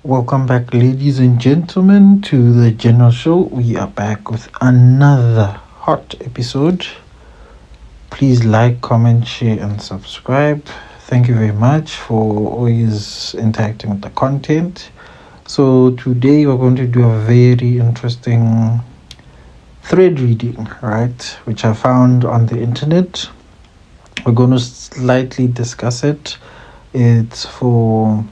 Welcome back, ladies and gentlemen, to the General Show. We are back with another hot episode. Please like, comment, share, and subscribe. Thank you very much for always interacting with the content. So, today we're going to do a very interesting thread reading, right? Which I found on the internet. We're going to slightly discuss it. It's for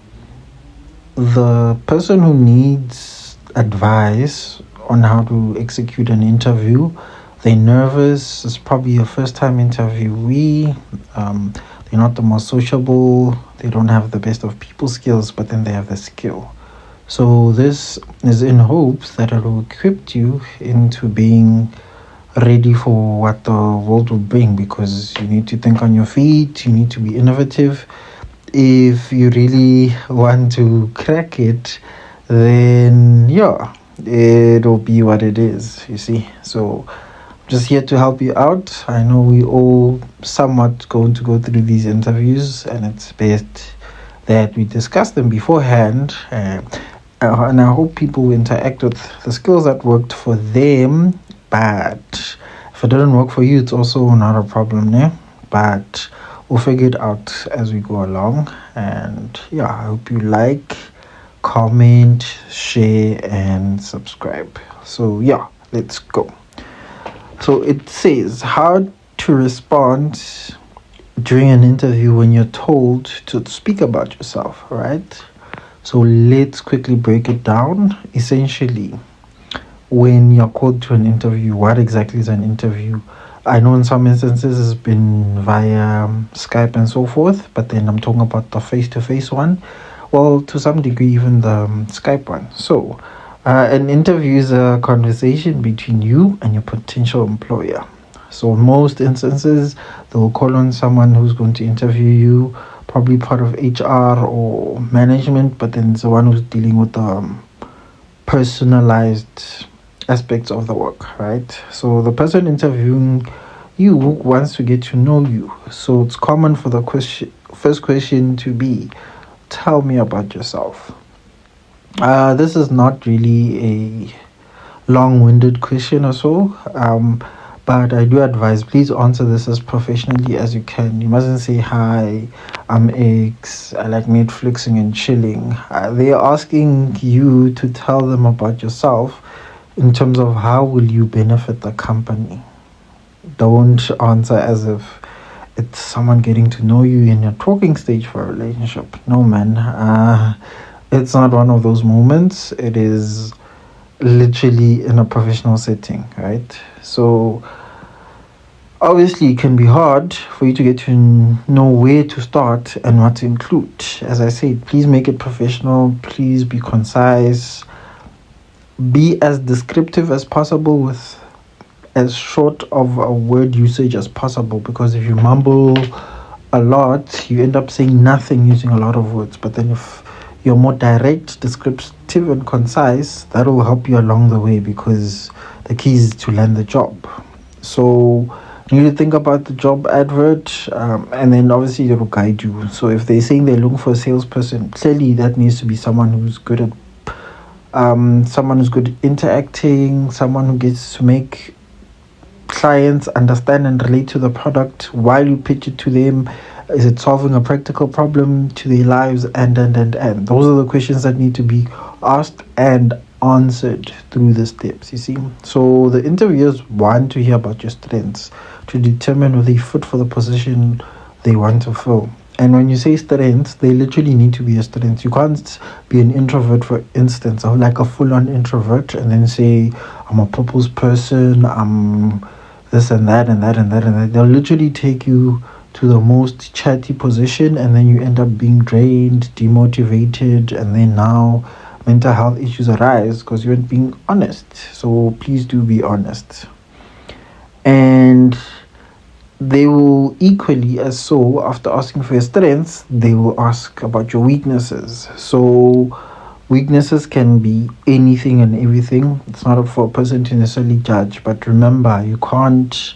the person who needs advice on how to execute an interview. They're nervous. It's probably your first time interviewee. They're not the most sociable. They don't have the best of people skills, but then they have the skill. So this is in hopes that it will equip you into being ready for what the world will bring, because you need to think on your feet. You need to be innovative. If you really want to crack it, then it'll be what it is, you see. So just here to help you out. I know we all somewhat going to go through these interviews, and it's best that we discuss them beforehand, and I hope people will interact with the skills that worked for them. But if it didn't work for you, it's also not a problem, yeah. But we'll figure it out as we go along. And I hope you like, comment, share, and subscribe. So let's go. So it says how to respond during an interview when you're told to speak about yourself, right? So let's quickly break it down. Essentially, when you're called to an interview, what exactly is an interview? I know in some instances it's been via Skype and so forth, but then I'm talking about the face-to-face one. Well, to some degree, even the Skype one. So, an interview is a conversation between you and your potential employer. So, in most instances, they will call on someone who's going to interview you, probably part of HR or management, but then it's the one who's dealing with the personalized aspects of the work, right? So the person interviewing you wants to get to know you. So it's common for the first question to be, tell me about yourself. This is not really a long-winded question or so, but I do advise, please answer this as professionally as you can. You mustn't say, hi, I'm X, I like Netflixing and chilling. They're asking you to tell them about yourself in terms of how will you benefit the company. Don't answer as if it's someone getting to know you in your talking stage for a relationship. No, man. It's not one of those moments. It is literally in a professional setting, right? So obviously it can be hard for you to get to know where to start and what to include. As I said, please make it professional. Please be concise. Be as descriptive as possible with as short of a word usage as possible, because if you mumble a lot, you end up saying nothing using a lot of words. But then if you're more direct, descriptive, and concise, that will help you along the way, because the key is to land the job. So you need to think about the job advert, and then obviously it will guide you. So if they're saying they're looking for a salesperson, clearly that needs to be someone who's good at someone who's good at interacting, someone who gets to make clients understand and relate to the product while you pitch it to them. Is it solving a practical problem to their lives? And those are the questions that need to be asked and answered through the steps, you see. So the interviewers want to hear about your strengths to determine whether you fit for the position they want to fill. And when you say strengths, they literally need to be a strength. You can't be an introvert, for instance, or like a full-on introvert, and then say, I'm a purpose person, I'm this and that and that and that and that. They'll literally take you to the most chatty position, and then you end up being drained, demotivated, and then now mental health issues arise because you weren't being honest. So please do be honest. And they will equally as so, after asking for your strengths, they will ask about your weaknesses. So weaknesses can be anything and everything. It's not up for a person to necessarily judge, but remember, you can't,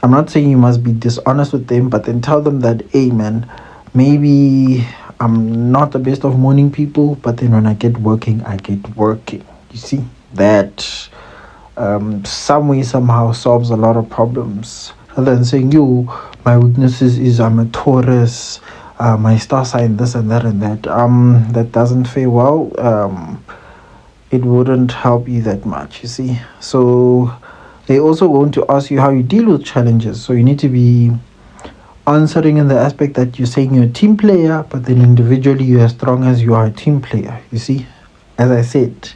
I'm not saying you must be dishonest with them, but then tell them that, hey man, maybe I'm not the best of morning people, but then when I get working, I get working. You see, that some way, somehow solves a lot of problems. Rather than saying, my weaknesses is I'm a Taurus, my star sign, this and that and that. That doesn't fare well. It wouldn't help you that much, you see. So they also want to ask you how you deal with challenges. So you need to be answering in the aspect that you're saying you're a team player, but then individually you're as strong as you are a team player. You see, as I said,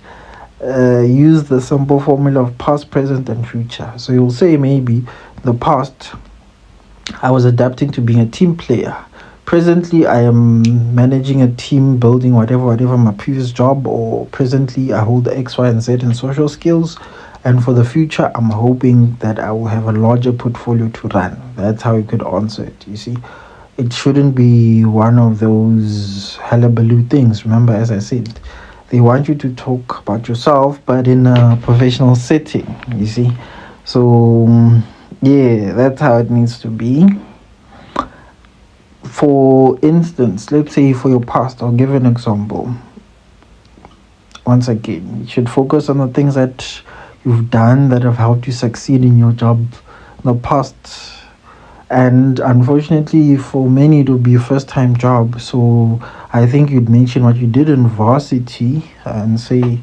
use the simple formula of past, present, and future. So you'll say maybe the past, I was adapting to being a team player. Presently, I am managing a team, building whatever my previous job, or presently I hold the X, Y, and Z in social skills. And for the future, I'm hoping that I will have a larger portfolio to run. That's how you could answer it, you see. It shouldn't be one of those hullabaloo things. Remember, as I said, they want you to talk about yourself, but in a professional setting, you see. So, yeah, that's how it needs to be. For instance, let's say for your past, I'll give an example. Once again, you should focus on the things that you've done that have helped you succeed in your job in the past. And unfortunately, for many, it will be a first time job. So I think you'd mention what you did in varsity and say,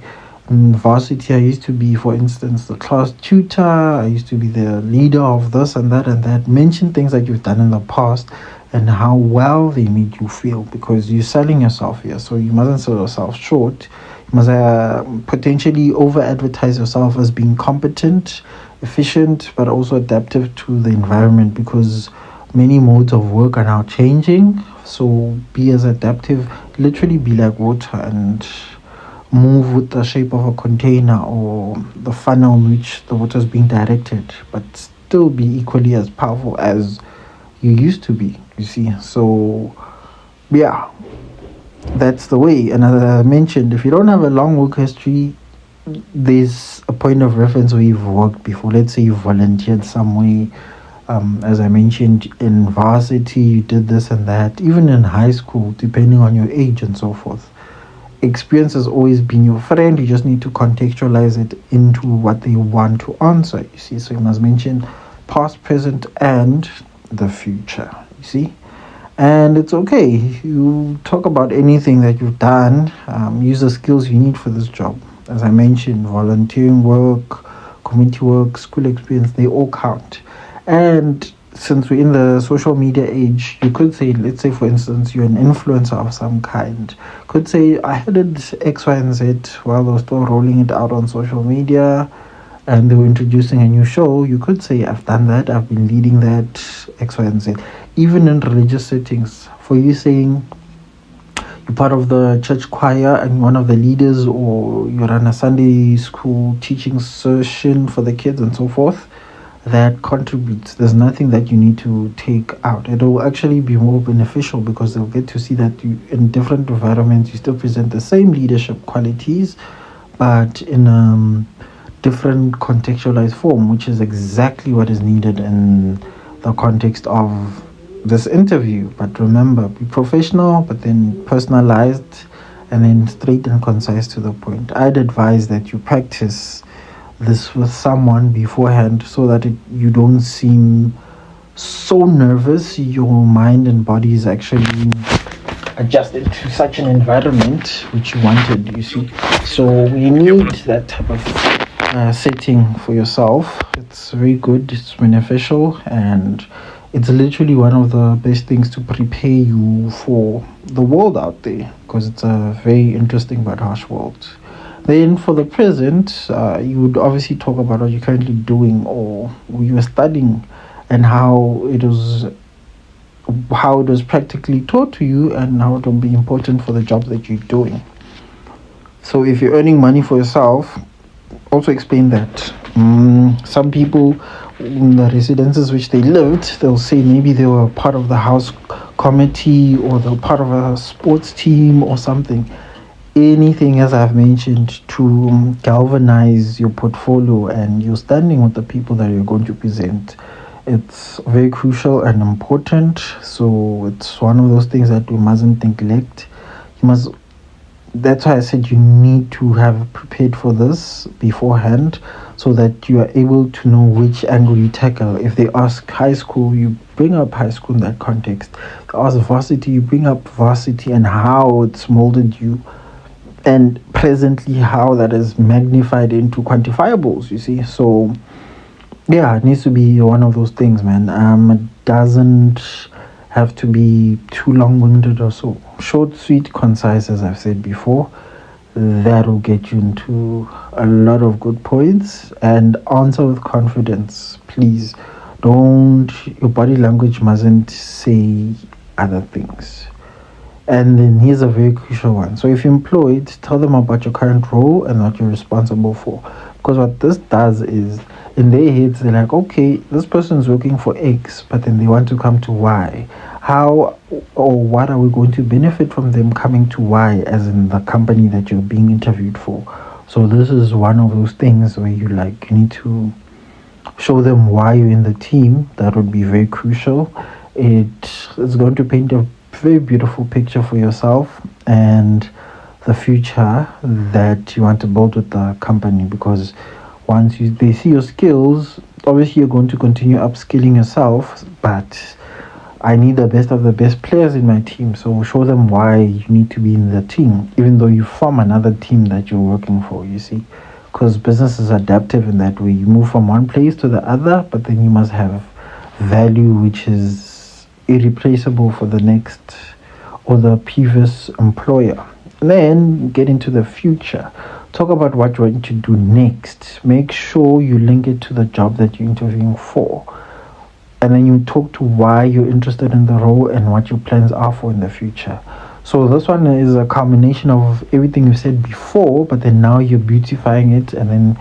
in varsity, I used to be, for instance, the class tutor. I used to be the leader of this and that and that. Mention things that you've done in the past and how well they made you feel, because you're selling yourself here. So you mustn't sell yourself short. You must potentially over-advertise yourself as being competent, efficient, but also adaptive to the environment, because many modes of work are now changing. So be as adaptive, literally be like water and move with the shape of a container or the funnel in which the water is being directed, but still be equally as powerful as you used to be, you see. So yeah, that's the way. And as I mentioned, if you don't have a long work history, there's a point of reference where you've worked before. Let's say you volunteered somewhere. As I mentioned, in varsity, you did this and that. Even in high school, depending on your age and so forth. Experience has always been your friend. You just need to contextualize it into what they want to answer, you see. So you must mention past, present, and the future, you see. And it's okay, you talk about anything that you've done. Use the skills you need for this job. As I mentioned, volunteering work, community work, school experience, they all count. And since we're in the social media age, you could say, let's say for instance, you're an influencer of some kind. Could say, I did X, Y, and Z while they were still rolling it out on social media and they were introducing a new show. You could say, I've done that, I've been leading that, X, Y, and Z. Even in religious settings, for you saying you're part of the church choir and one of the leaders, or you run a Sunday school teaching session for the kids and so forth, that contributes. There's nothing that you need to take out. It will actually be more beneficial because they'll get to see that you, in different environments, you still present the same leadership qualities, but in a different contextualized form, which is exactly what is needed in the context of this interview. But remember, be professional, but then personalized, and then straight and concise to the point. I'd advise that you practice this with someone beforehand so that you don't seem so nervous. Your mind and body is actually adjusted to such an environment which you wanted, you see. So you need that type of setting for yourself. It's very good, it's beneficial, and it's literally one of the best things to prepare you for the world out there, because it's a very interesting but harsh world. Then for the present, you would obviously talk about what you're currently doing or you were studying and how it was practically taught to you and how it will be important for the job that you're doing. So if you're earning money for yourself, also explain that. Some people in the residences which they lived, they'll say maybe they were part of the house committee or they're part of a sports team or something. Anything, as I've mentioned, to galvanize your portfolio and your standing with the people that you're going to present It's very crucial and important. So it's one of those things that we mustn't neglect. You must That's why I said you need to have prepared for this beforehand so that you are able to know which angle you tackle. If they ask high school, you bring up high school in that context. If they ask varsity, you bring up varsity and how it's molded you, and presently how that is magnified into quantifiables, you see. So yeah, it needs to be one of those things, man. It doesn't have to be too long-winded or so. Short, sweet, concise, as I've said before. That'll get you into a lot of good points, and answer with confidence. Please don't. Your body language mustn't say other things. And then here's a very crucial one. So if you're employed, tell them about your current role and what you're responsible for. Because what this does is, in their heads, they're like, okay, this person's working for X, but then they want to come to Y. How or what are we going to benefit from them coming to Y, as in the company that you're being interviewed for? So this is one of those things where you need to show them why you're in the team. That would be very crucial. It's going to paint a very beautiful picture for yourself and the future that you want to build with the company, because once they see your skills, obviously you're going to continue upskilling yourself, but I need the best of the best players in my team. So show them why you need to be in the team, even though you form another team that you're working for, you see. Because business is adaptive in that way. You move from one place to the other, but then you must have value which is irreplaceable for the next or the previous employer. And then get into the future. Talk about what you want to do next. Make sure you link it to the job that you're interviewing for. And then you talk to why you're interested in the role and what your plans are for in the future. So this one is a combination of everything you said before, but then now you're beautifying it and then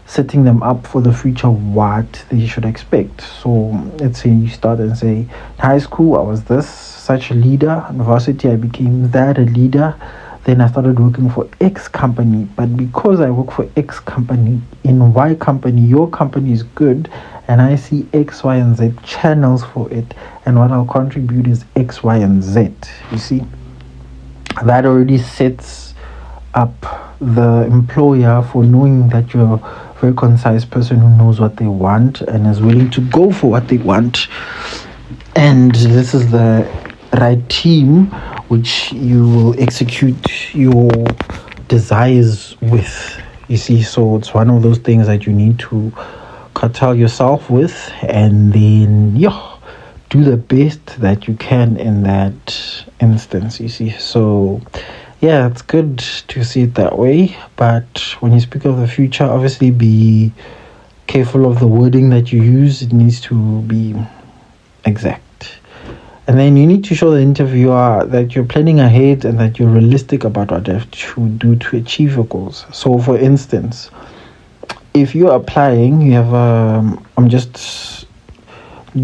setting them up for the future, what they should expect. So let's say you start and say, in high school I was this, such a leader. In varsity I became that, a leader. Then I started working for X company, but because I work for X company, in Y company, your company is good, and I see X, Y, and Z channels for it, and what I'll contribute is X, Y, and Z. You see, that already sets up the employer for knowing that you're a very concise person who knows what they want and is willing to go for what they want. And this is the right team which you will execute your desires with. You see, so it's one of those things that you need to curtail yourself with, and then do the best that you can in that instance, you see. So yeah, it's good to see it that way, but when you speak of the future, obviously be careful of the wording that you use. It needs to be exact. And then you need to show the interviewer that you're planning ahead and that you're realistic about what you have to do to achieve your goals. So for instance, if you're applying, you have I'm just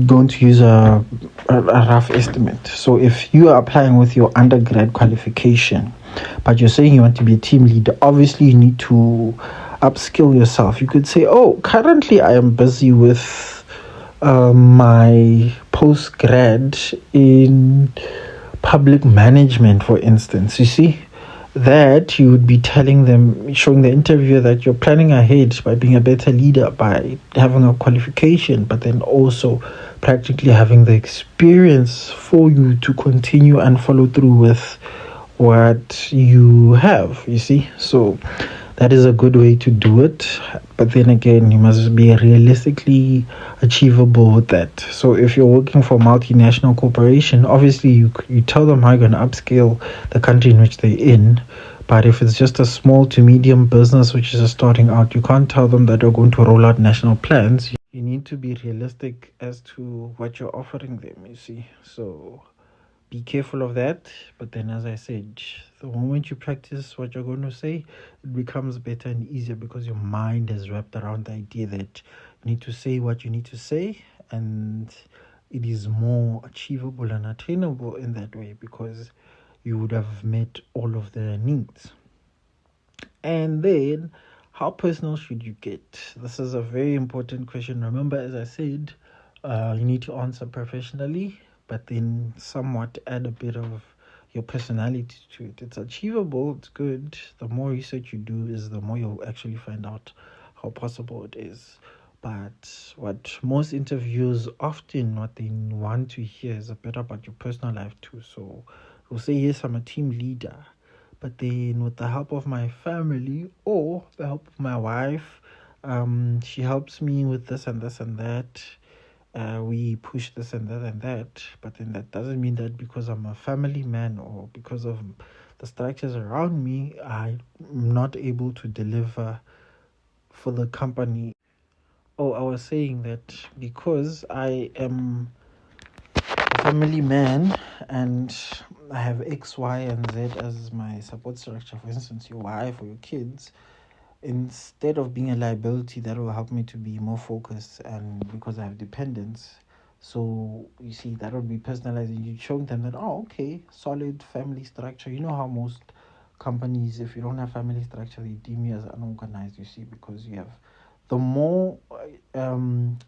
going to use a rough estimate. So if you are applying with your undergrad qualification, but you're saying you want to be a team leader, obviously you need to upskill yourself. You could say, oh, currently I am busy with my post-grad in public management, for instance. You see, that you would be telling them, showing the interviewer that you're planning ahead by being a better leader, by having a qualification, but then also practically having the experience for you to continue and follow through with what you have, you see. So that is a good way to do it, but then again, you must be realistically achievable with that. So if you're working for a multinational corporation, obviously you tell them how you're going to upscale the country in which they're in. But if it's just a small to medium business which is just starting out, you can't tell them that you're going to roll out national plans. You need to be realistic as to what you're offering them, you see. So be careful of that. But then, as I said, the moment you practice what you're going to say, it becomes better and easier because your mind is wrapped around the idea that you need to say what you need to say, and it is more achievable and attainable in that way because you would have met all of the needs. And then, how personal should you get? This is a very important question. Remember, as I said, You need to answer professionally, but then somewhat add a bit of your personality to it. It's achievable, it's good. The more research you do is the more you'll actually find out how possible it is. But what most interviews often what they want to hear is a bit about your personal life too. So you'll say, yes, I'm a team leader, but then with the help of my family or the help of my wife, she helps me with this and this and that. We push this and that, but then that doesn't mean that because I'm a family man or because of the structures around me, I'm not able to deliver for the company. Oh, I was saying that because I am a family man and I have X, Y, and Z as my support structure, for instance, your wife or your kids, instead of being a liability, that will help me to be more focused. And because I have dependents, so you see, that would be personalizing. You showing them that, oh, okay, solid family structure. You know how most companies, if you don't have family structure, they deem you as unorganized, you see, because you have the more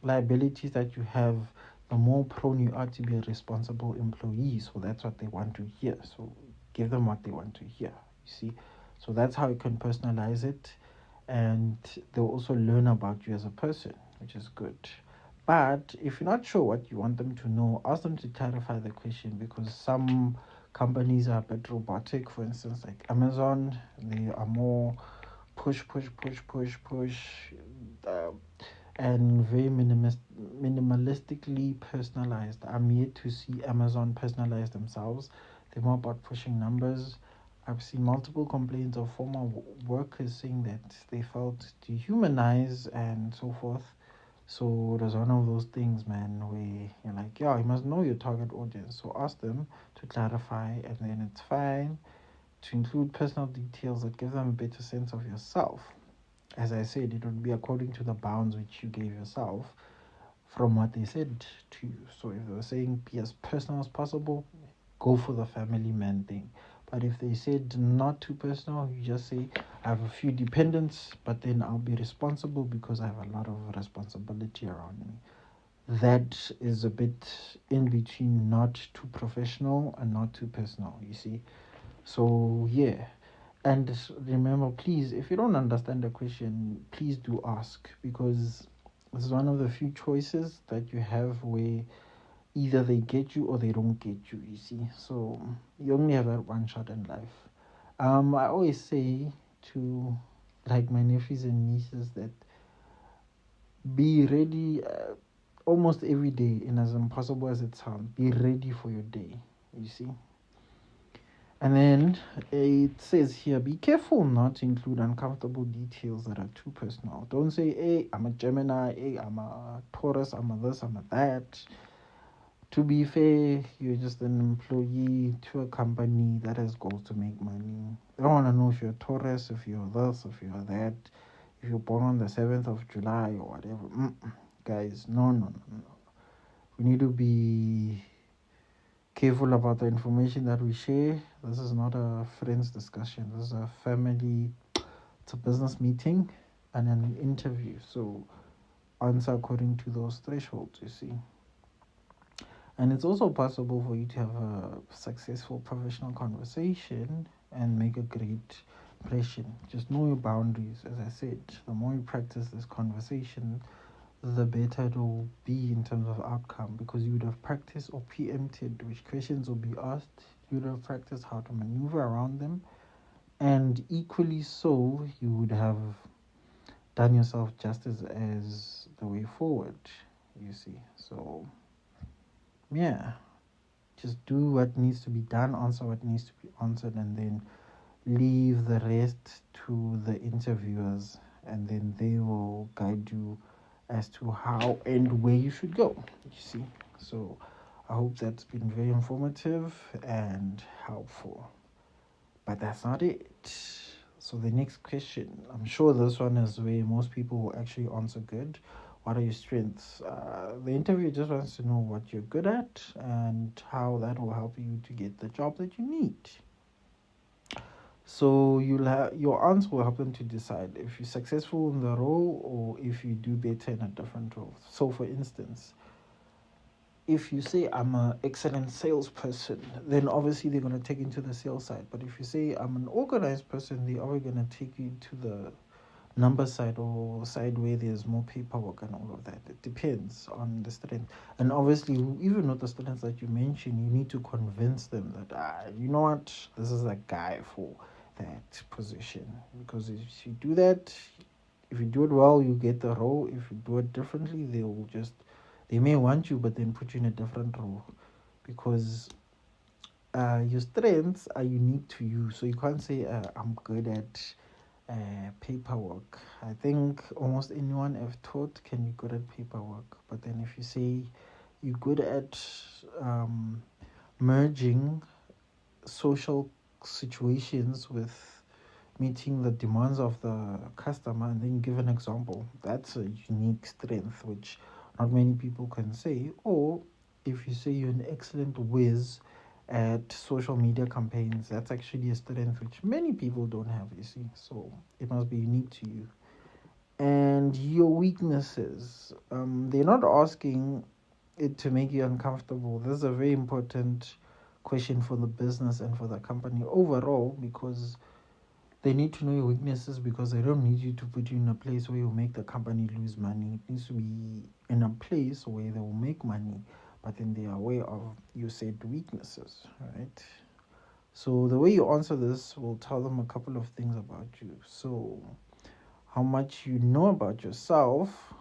liabilities that you have, the more prone you are to be a responsible employee. So that's what they want to hear. So give them what they want to hear, you see. So that's how you can personalize it, and they'll also learn about you as a person, which is good. But if you're not sure what you want them to know, ask them to clarify the question, because some companies are a bit robotic. For instance, like Amazon, they are more push, uh, and very minimalistically personalized. I'm yet to see Amazon personalize themselves. They're more about pushing numbers. I've seen multiple complaints of former workers saying that they felt dehumanized and so forth. So it was one of those things, man, where you're like, yeah, you must know your target audience. So ask them to clarify, and then it's fine to include personal details that give them a better sense of yourself. As I said, it would be according to the bounds which you gave yourself from what they said to you. So if they were saying be as personal as possible, go for the family man thing. But if they said not too personal, you just say, I have a few dependents, but then I'll be responsible because I have a lot of responsibility around me. That is a bit in between, not too professional and not too personal, you see. So, yeah. And remember, please, if you don't understand the question, please do ask, because this is one of the few choices that you have where either they get you or they don't get you, you see. So you only have that one shot in life. I always say to like my nephews and nieces that be ready almost every day, and as impossible as it sounds, be ready for your day, you see. And then it says here, be careful not to include uncomfortable details that are too personal. Don't say, hey, I'm a Gemini, hey, I'm a Taurus, I'm a this, I'm a that. To be fair, you're just an employee to a company that has goals to make money. They don't want to know if you're a Taurus, if you're this, if you're that, if you're born on the 7th of July or whatever. Guys, no. We need to be careful about the information that we share. This is not a friends discussion. This is a family, it's a business meeting and an interview. So answer according to those thresholds, you see. And it's also possible for you to have a successful professional conversation and make a great impression. Just know your boundaries. As I said, the more you practice this conversation, the better it will be in terms of outcome, because you would have practiced or preempted which questions will be asked. You would have practiced how to maneuver around them, and equally so, you would have done yourself justice as the way forward, you see. So yeah, just do what needs to be done, answer what needs to be answered, and then leave the rest to the interviewers, and then they will guide you as to how and where you should go, you see. So I hope that's been very informative and helpful. But that's not it. So the next question, I'm sure this one is where most people will actually answer good. What are your strengths? The interviewer just wants to know what you're good at and how that will help you to get the job that you need. So you'll have your answer will help them to decide if you're successful in the role or if you do better in a different role. So for instance, if you say I'm an excellent salesperson, then obviously they're going to take you into the sales side. But if you say I'm an organized person, they're always going to take you to the number side or side where there's more paperwork and all of that. It depends on the student. And obviously, even with the students that you mentioned, you need to convince them that, you know what, this is a guy for that position. Because if you do that, if you do it well, you get the role. If you do it differently, they may want you, but then put you in a different role. Because your strengths are unique to you. So you can't say, I'm good at paperwork. I think almost anyone I've taught can be good at paperwork. But then if you say you're good at merging social situations with meeting the demands of the customer and then give an example, that's a unique strength which not many people can say. Or if you say you're an excellent whiz at social media campaigns, that's actually a strength which many people don't have, you see. So it must be unique to you. And your weaknesses, they're not asking it to make you uncomfortable. This is a very important question for the business and for the company overall, because they need to know your weaknesses, because they don't need you to put you in a place where you make the company lose money. It needs to be in a place where they will make money, but then they are aware of your said weaknesses, right? So the way you answer this will tell them a couple of things about you. So how much you know about yourself,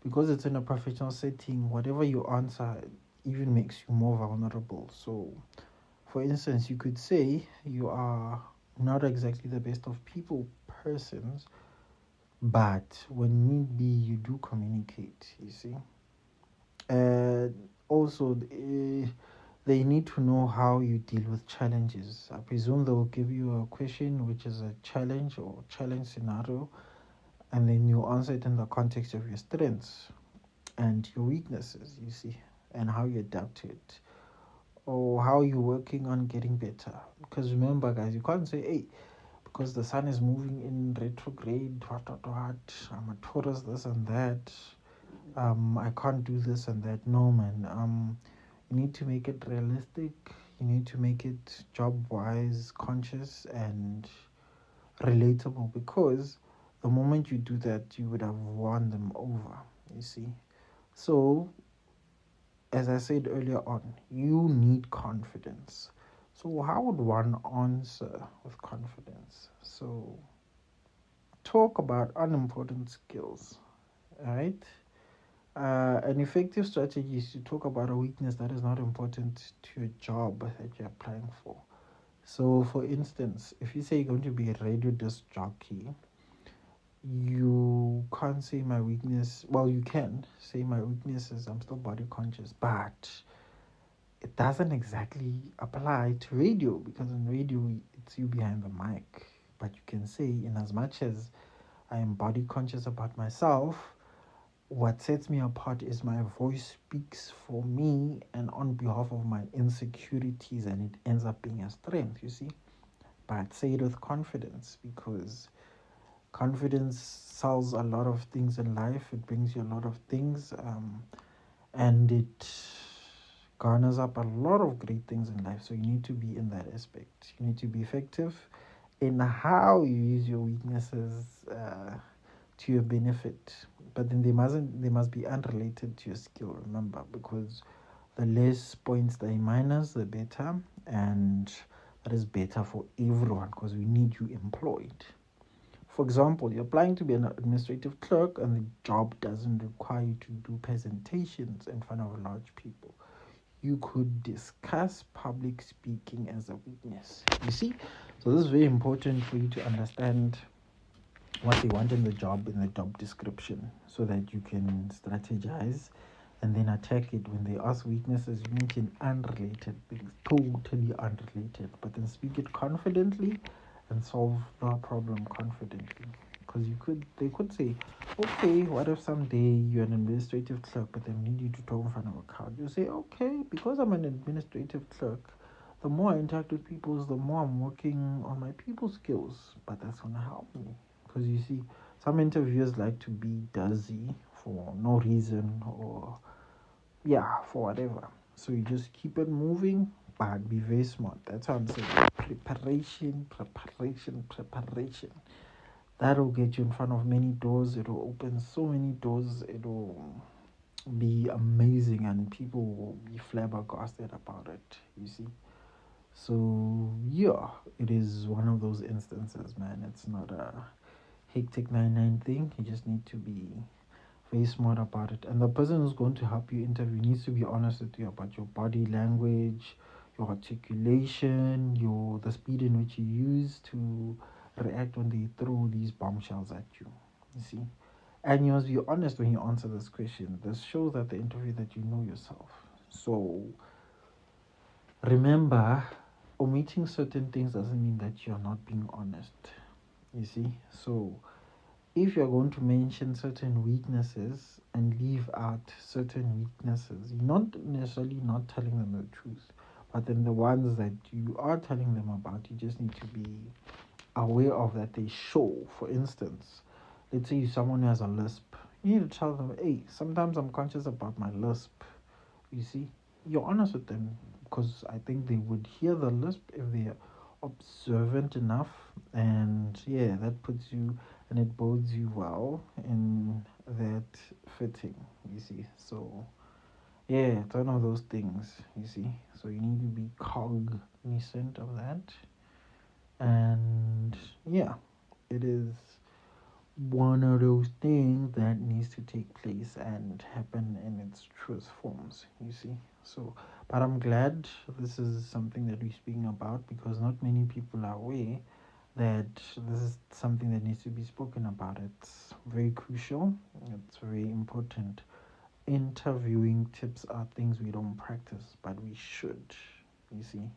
because it's in a professional setting, whatever you answer even makes you more vulnerable. So for instance, you could say you are not exactly the best of people persons, but when need be, you do communicate, you see. And also, they need to know how you deal with challenges. I presume they will give you a question which is a challenge or challenge scenario, and then you answer it in the context of your strengths and your weaknesses, you see, and how you adapt to it, or how you're working on getting better. Because remember, guys, you can't say, hey, because the sun is moving in retrograde, what, I'm a Taurus, this and that, I can't do this and that. No, man. You need to make it realistic. You need to make it job wise, conscious, and relatable, because the moment you do that, you would have won them over, you see. So as I said earlier on, you need confidence. So how would one answer with confidence? So talk about unimportant skills, right? An effective strategy is to talk about a weakness that is not important to your job that you're applying for. So, for instance, if you say you're going to be a radio disc jockey, you can't say my weakness. Well, you can say my weakness is I'm still body conscious, but it doesn't exactly apply to radio, because in radio it's you behind the mic. But you can say, in as much as I am body conscious about myself, what sets me apart is my voice speaks for me and on behalf of my insecurities, and it ends up being a strength, you see. But say it with confidence, because confidence solves a lot of things in life. It brings you a lot of things, and it garners up a lot of great things in life. So you need to be in that aspect. You need to be effective in how you use your weaknesses to your benefit. But then they must be unrelated to your skill, remember, because the less points they minus, the better, and that is better for everyone, because we need you employed. For example, you're applying to be an administrative clerk and the job doesn't require you to do presentations in front of large people. You could discuss public speaking as a weakness. You see? So this is very important for you to understand what they want in the job description, so that you can strategize and then attack it. When they ask weaknesses, you mention unrelated things, totally unrelated, but then speak it confidently and solve the problem confidently. Because they could say, okay, what if someday you're an administrative clerk, but they need you to talk in front of a crowd? You say, okay, because I'm an administrative clerk, the more I interact with people, the more I'm working on my people skills. But that's gonna help me, because you see, some interviewers like to be dozy for no reason, or yeah, for whatever. So you just keep it moving, but be very smart. That's how I'm saying. Preparation. That'll get you in front of many doors. It'll open so many doors. It'll be amazing, and people will be flabbergasted about it. You see. So yeah, it is one of those instances, man. It's not a hectic 99 thing. You just need to be very smart about it. And the person who's going to help you interview needs to be honest with you about your body language, your articulation, your the speed in which you use to react when they throw these bombshells at you. You see? And you must be honest when you answer this question. This shows that the interview that you know yourself. So remember, omitting certain things doesn't mean that you're not being honest. You see? So if you're going to mention certain weaknesses and leave out certain weaknesses, you're not necessarily not telling them the truth, but then the ones that you are telling them about, you just need to be aware of that they show. For instance, let's say someone who has a lisp, you need to tell them, hey, sometimes I'm conscious about my lisp. You see, you're honest with them, because I think they would hear the lisp if they're observant enough, and yeah, that puts you and it bodes you well in that fitting. You see, so yeah, it's one of those things. You see, so you need to be cognizant of that, and yeah, it is one of those things that needs to take place and happen in its truest forms, you see. So, but I'm glad this is something that we're speaking about, because not many people are aware that this is something that needs to be spoken about. It's very crucial, it's very important. Interviewing tips are things we don't practice, but we should, you see.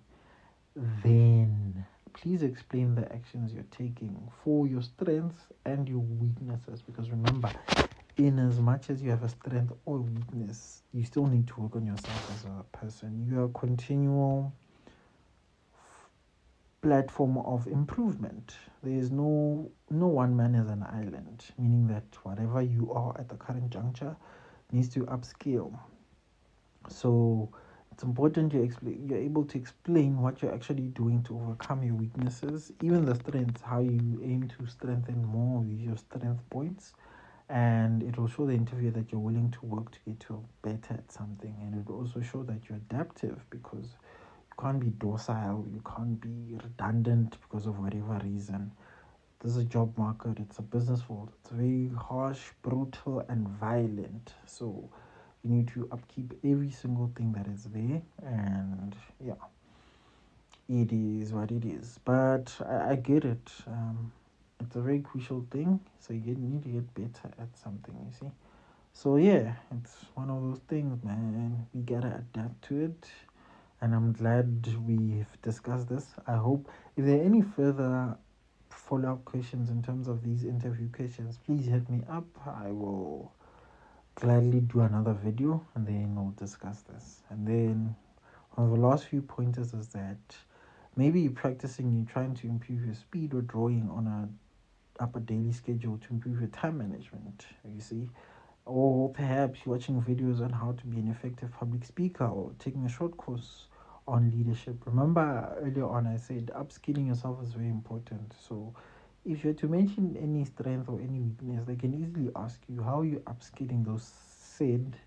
Then please explain the actions you're taking for your strengths and your weaknesses, because remember, in as much as you have a strength or weakness, you still need to work on yourself as a person. You are a continual platform of improvement. There is no one man is an island, meaning that whatever you are at the current juncture needs to upscale. So it's important you're able to explain what you're actually doing to overcome your weaknesses, even the strengths, how you aim to strengthen more with your strength points. And it will show the interviewer that you're willing to work to get to better at something. And it will also show that you're adaptive, because you can't be docile, you can't be redundant because of whatever reason. This is a job market, it's a business world. It's very harsh, brutal, and violent. So you need to upkeep every single thing that is there, and yeah, it is what it is. But I get it. It's a very crucial thing, so you need to get better at something, you see. So yeah, it's one of those things, man. We gotta adapt to it, and I'm glad we've discussed this. I hope if there are any further follow-up questions in terms of these interview questions, please hit me up. I will gladly do another video, and then we'll discuss this. And then one of the last few pointers is that maybe you're practicing, you're trying to improve your speed or drawing on a daily schedule to improve your time management, you see. Or perhaps you're watching videos on how to be an effective public speaker, or taking a short course on leadership. Remember earlier on I said upskilling yourself is very important. So if you're to mention any strength or any weakness, they can easily ask you how you upskilling those said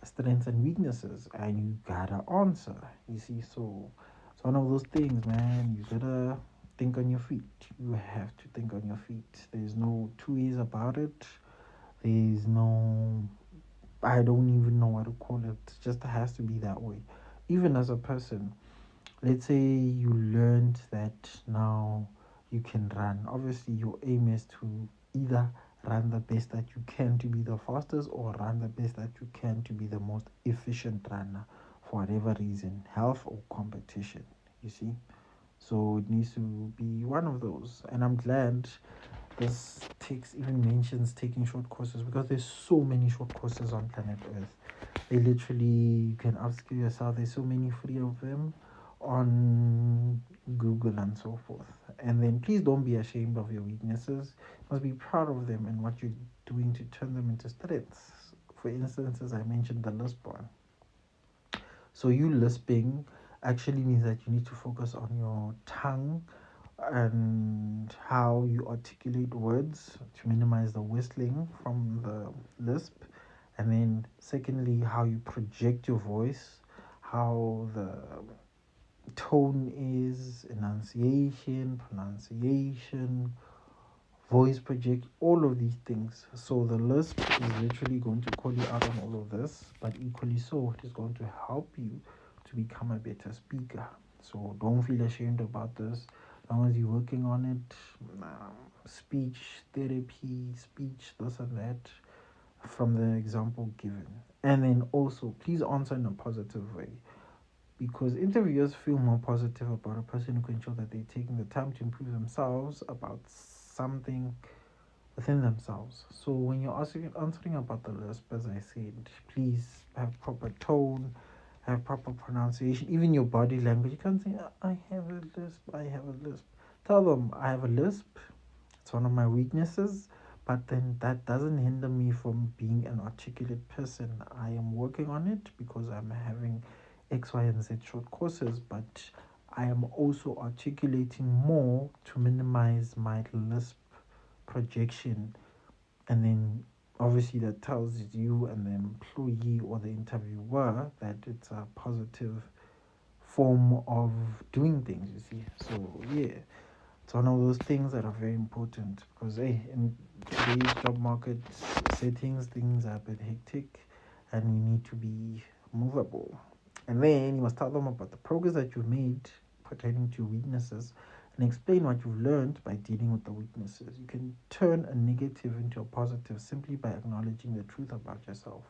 strengths and weaknesses, and you gotta answer, you see. So it's one of those things, man. You gotta think on your feet. You have to think on your feet. There's no two ways about it. There's no, I don't even know what to call it. It just has to be that way. Even as a person, let's say you learned that now you can run. Obviously, your aim is to either run the best that you can to be the fastest, or run the best that you can to be the most efficient runner, for whatever reason, health or competition, you see. So it needs to be one of those. And I'm glad this takes even mentions taking short courses, because there's so many short courses on planet Earth. They literally, you can upskill yourself. There's so many free of them on Google and so forth. And then please don't be ashamed of your weaknesses. You must be proud of them and what you're doing to turn them into strengths for instance, as I mentioned, the lisp one. So you lisping actually means that you need to focus on your tongue and how you articulate words to minimize the whistling from the lisp. And then secondly, how you project your voice, how the tone is, enunciation, pronunciation, voice project, all of these things. So the lisp is literally going to call you out on all of this, but equally so, it is going to help you to become a better speaker. So don't feel ashamed about this. As long as you're working on it, speech therapy, speech, this and that, from the example given. And then also, please answer in a positive way, because interviewers feel more positive about a person who can show that they're taking the time to improve themselves about something within themselves. So when you're answering about the lisp, as I said, please have proper tone, have proper pronunciation, even your body language. You can't say, I have a lisp, I have a lisp. Tell them, I have a lisp, it's one of my weaknesses, but then that doesn't hinder me from being an articulate person. I am working on it because I'm having X, Y, and Z short courses, but I am also articulating more to minimize my lisp projection. And then obviously that tells you and the employee or the interviewer that it's a positive form of doing things, you see. So yeah, it's one of those things that are very important, because hey, in today's job market settings, things are a bit hectic and we need to be movable. And then you must tell them about the progress that you've made pertaining to weaknesses and explain what you've learned by dealing with the weaknesses. You can turn a negative into a positive simply by acknowledging the truth about yourself.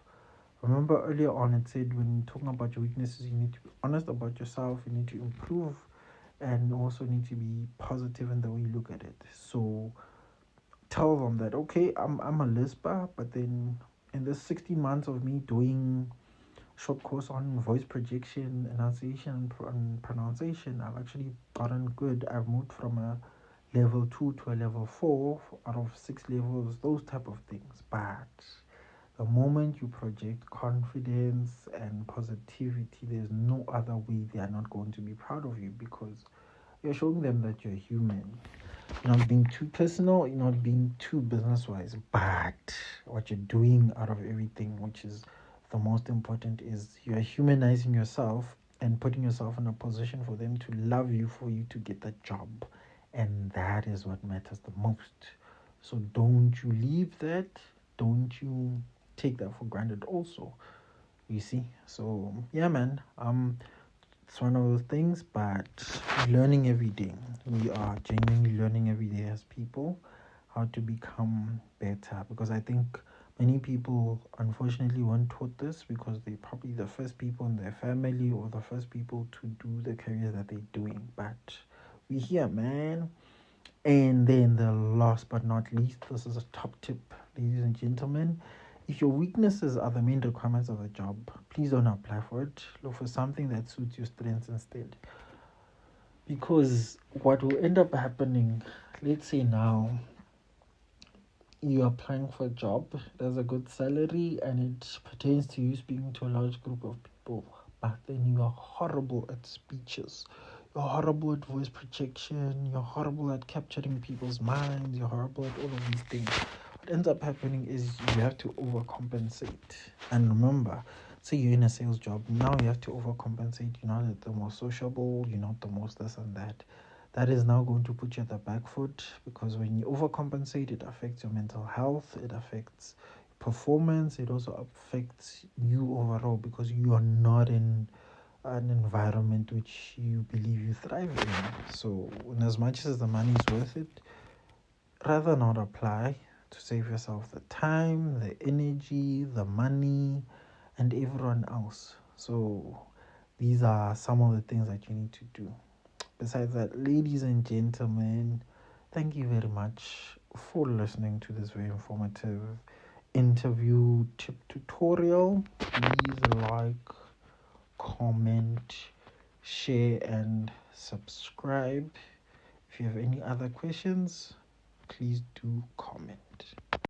Remember earlier on it said when talking about your weaknesses, you need to be honest about yourself, you need to improve, and also need to be positive in the way you look at it. So tell them that, okay, I'm a lisper, but then in this 16 months of me doing short course on voice projection, enunciation, and pronunciation, I've actually gotten good. I've moved from a level 2 to a level 4 out of 6 levels, those type of things. But the moment you project confidence and positivity, there's no other way they are not going to be proud of you, because you're showing them that you're human. You're not being too personal, you're not being too business wise, but what you're doing out of everything, which is the most important, is you're humanizing yourself and putting yourself in a position for them to love you, for you to get that job. And that is what matters the most. So don't you leave that, don't you take that for granted also, you see. So yeah, man, it's one of those things, but learning every day. We are genuinely learning every day as people how to become better, because I think many people unfortunately weren't taught this, because they're probably the first people in their family or the first people to do the career that they're doing. But we're here, man. And then the last but not least, this is a top tip, ladies and gentlemen. If your weaknesses are the main requirements of a job, please don't apply for it. Look for something that suits your strengths instead. Because what will end up happening, let's say now you're applying for a job, there's a good salary, and it pertains to you speaking to a large group of people, but then you are horrible at speeches. You're horrible at voice projection. You're horrible at capturing people's minds. You're horrible at all of these things. What ends up happening is you have to overcompensate. And remember, say you're in a sales job, now you have to overcompensate. You're not the most sociable, you're not the most this and that. That is now going to put you at the back foot, because when you overcompensate, it affects your mental health, it affects performance, it also affects you overall, because you are not in an environment which you believe you thrive in. So, in as much as the money is worth it, rather not apply, to save yourself the time, the energy, the money, and everyone else. So, these are some of the things that you need to do. Besides that, ladies and gentlemen, thank you very much for listening to this very informative interview tip tutorial. Please like, comment, share, and subscribe. If you have any other questions, please do comment.